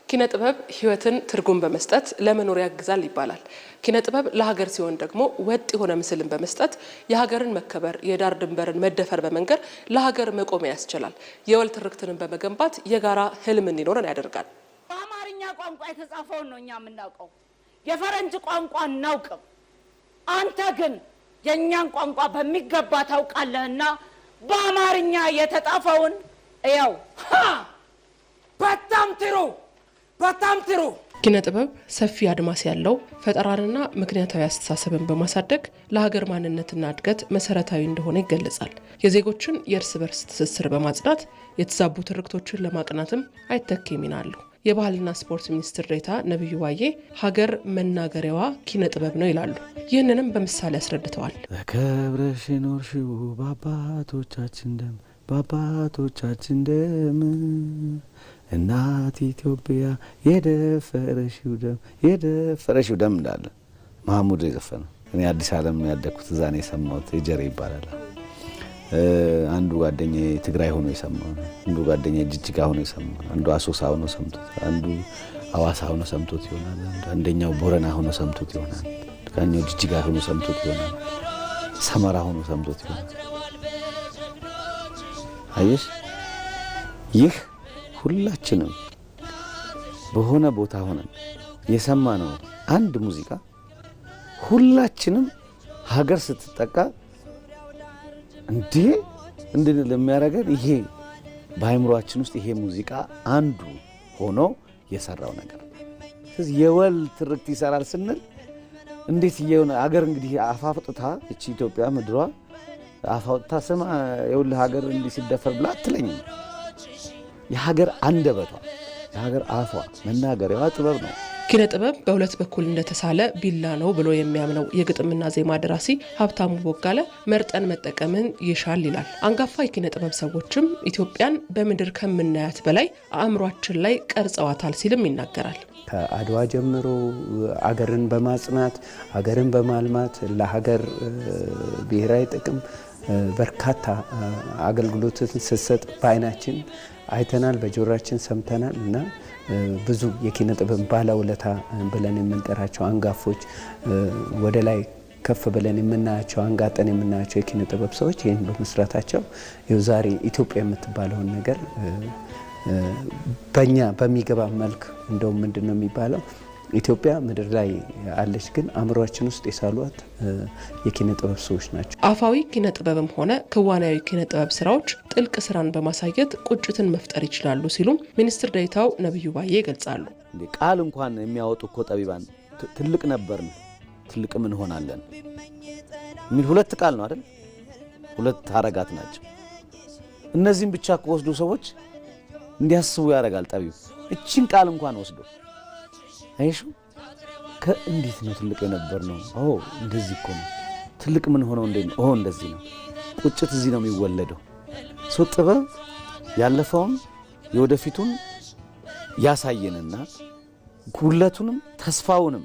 ኪነ ጥበብ ህይወትን ትርጉም በመስጠት ለመኖር ያግዛል ይባላል። ኪነ ጥበብ ለሀገር ሲሆን ደግሞ ወጥ የሆነ ምስልን በመስጠት የሀገርን መከበር የዳር ድንበርን መደፈር በመንገር ለሀገር መቆም ያስችላል። የወል ትርክትን በመገንባት የጋራ ህልም እንዲኖረን ያደርጋል። በአማርኛ ቋንቋ የተጻፈውን ነው እኛ የምናውቀው፣ የፈረንጅ ቋንቋ እናውቅም። አንተ ግን የኛን ቋንቋ በሚገባ ታውቃለህና በአማርኛ የተጻፈውን እያው በጣም ጥሩ ኪነ ጥበብ ሰፊ አድማስ ያለው ፈጠራንና ምክንያታዊ አስተሳሰብን በማሳደግ ለሀገር ማንነትና እድገት መሰረታዊ እንደሆነ ይገለጻል። የዜጎችን የእርስ በርስ ትስስር በማጽናት የተዛቡ ትርክቶችን ለማቅናትም አይተኬ ሚና አለው። የባህልና ስፖርት ሚኒስትር ዴኤታ ነብዩ ባዬ ሀገር መናገሪያዋ ኪነ ጥበብ ነው ይላሉ። ይህንንም በምሳሌ አስረድተዋል። ከብረሽ ኖርሽው በአባቶቻችን ደም እናት ኢትዮጵያ የደፈረሽው ደም እንዳለ መሐሙድ የዘፈነ እኔ አዲስ ዓለም ያደኩት እዛ ነው የሰማሁት። የጀሬ ይባላል። አንዱ ጓደኛዬ ትግራይ ሆኖ የሰማው፣ አንዱ ጓደኛዬ ጅጅጋ ሆኖ የሰማው፣ አንዱ አሶሳ ሆኖ ሰምቶት፣ አንዱ አዋሳ ሆኖ ሰምቶት ይሆናል፣ አንደኛው ቦረና ሆኖ ሰምቶት ይሆናል፣ ሌላኛው ጅጅጋ ሆኖ ሰምቶት ይሆናል፣ ሰመራ ሆኖ ሰምቶት ይሆናል። አየሽ፣ ይህ ሁላችንም በሆነ ቦታ ሆነን የሰማነው አንድ ሙዚቃ ሁላችንም ሀገር ስትጠቃ እንድንል የሚያደርገን ይሄ በአእምሮአችን ውስጥ ይሄ ሙዚቃ አንዱ ሆኖ የሰራው ነገር። ስለዚህ የወል ትርክት ይሰራል ስንል እንዴት የሆነ አገር እንግዲህ አፋፍጥታ እቺ ኢትዮጵያ ምድሯ አፋውጥታ ስማ የውልህ ሀገር እንዲህ ሲደፈር ብላ አትለኝም። የሀገር አንደበቷ የሀገር አፏ መናገሪያዋ ጥበብ ነው። ኪነ ጥበብ በሁለት በኩል እንደተሳለ ቢላ ነው ብሎ የሚያምነው የግጥምና ዜማ ደራሲ ሀብታሙ ቦጋለ መርጠን መጠቀምን ይሻል ይላል። አንጋፋ የኪነ ጥበብ ሰዎችም ኢትዮጵያን በምድር ከምናያት በላይ አእምሯችን ላይ ቀርጸዋታል ሲልም ይናገራል። ከአድዋ ጀምሮ አገርን በማጽናት አገርን በማልማት ለሀገር ብሔራዊ ጥቅም በርካታ አገልግሎትን ስትሰጥ በአይናችን አይተናል፣ በጆሮአችን ሰምተናል እና ብዙ የኪነ ጥበብ ባለውለታ ብለን የምንጠራቸው አንጋፎች ወደ ላይ ከፍ ብለን የምናያቸው አንጋጠን የምናያቸው የኪነ ጥበብ ሰዎች ይህን በመስራታቸው ይኸው ዛሬ ኢትዮጵያ የምትባለውን ነገር በእኛ በሚገባ መልክ እንደውም ምንድን ነው የሚባለው ኢትዮጵያ ምድር ላይ አለች፣ ግን አእምሯችን ውስጥ የሳሏት የኪነ ጥበብ ሰዎች ናቸው። አፋዊ ኪነ ጥበብም ሆነ ክዋናዊ ኪነ ጥበብ ስራዎች ጥልቅ ስራን በማሳየት ቁጭትን መፍጠር ይችላሉ ሲሉም ሚኒስትር ዴኤታው ነብዩ ባዬ ይገልጻሉ። ቃል እንኳን የሚያወጡ እኮ ጠቢባን ትልቅ ነበርን ትልቅ ምን ሆናለን የሚል ሁለት ቃል ነው አይደል? ሁለት ሐረጋት ናቸው። እነዚህም ብቻ ከወስዱ ሰዎች እንዲያስቡ ያደርጋል ጠቢብ። እቺን ቃል እንኳን ወስዶ አይሹ ከእንዴት ነው ትልቅ የነበር ነው? እንደዚህ እኮ ነው ትልቅ ምን ሆነው እንደዚህ ነው። ቁጭት እዚህ ነው የሚወለደው። ጥበብ ያለፈውን የወደፊቱን ያሳየንና ጉለቱንም ተስፋውንም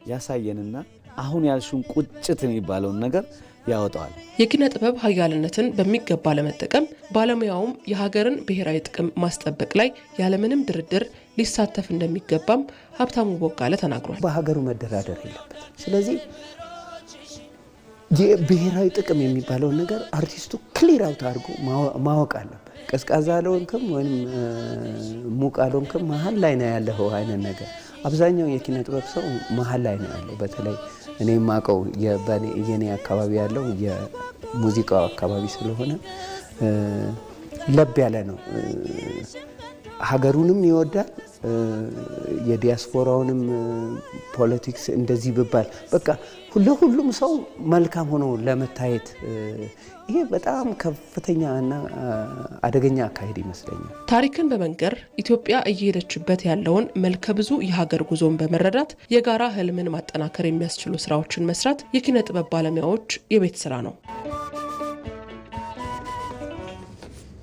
ያሳየንና አሁን ያልሹን ቁጭት የሚባለውን ነገር ያወጣዋል። የኪነ ጥበብ ሀያልነትን በሚገባ ለመጠቀም ባለሙያውም የሀገርን ብሔራዊ ጥቅም ማስጠበቅ ላይ ያለምንም ድርድር ሊሳተፍ እንደሚገባም ሀብታሙ ቦጋለ ተናግሯል። በሀገሩ መደራደር የለበት። ስለዚህ የብሔራዊ ጥቅም የሚባለውን ነገር አርቲስቱ ክሊር አውት አድርጎ ማወቅ አለበት። ቀዝቃዛ አልሆንክም ወይም ሙቅ አልሆንክም መሀል ላይ ነው ያለው አይነት ነገር። አብዛኛው የኪነ ጥበብ ሰው መሀል ላይ ነው ያለው። በተለይ እኔ የማውቀው የኔ አካባቢ ያለው የሙዚቃው አካባቢ ስለሆነ ለብ ያለ ነው። ሀገሩንም ይወዳል፣ የዲያስፖራውንም ፖለቲክስ እንደዚህ ብባል በቃ ሁሉም ሰው መልካም ሆኖ ለመታየት ይሄ በጣም ከፍተኛ እና አደገኛ አካሄድ ይመስለኛል። ታሪክን በመንገር ኢትዮጵያ እየሄደችበት ያለውን መልከ ብዙ የሀገር ጉዞን በመረዳት የጋራ ህልምን ማጠናከር የሚያስችሉ ስራዎችን መስራት የኪነ ጥበብ ባለሙያዎች የቤት ስራ ነው።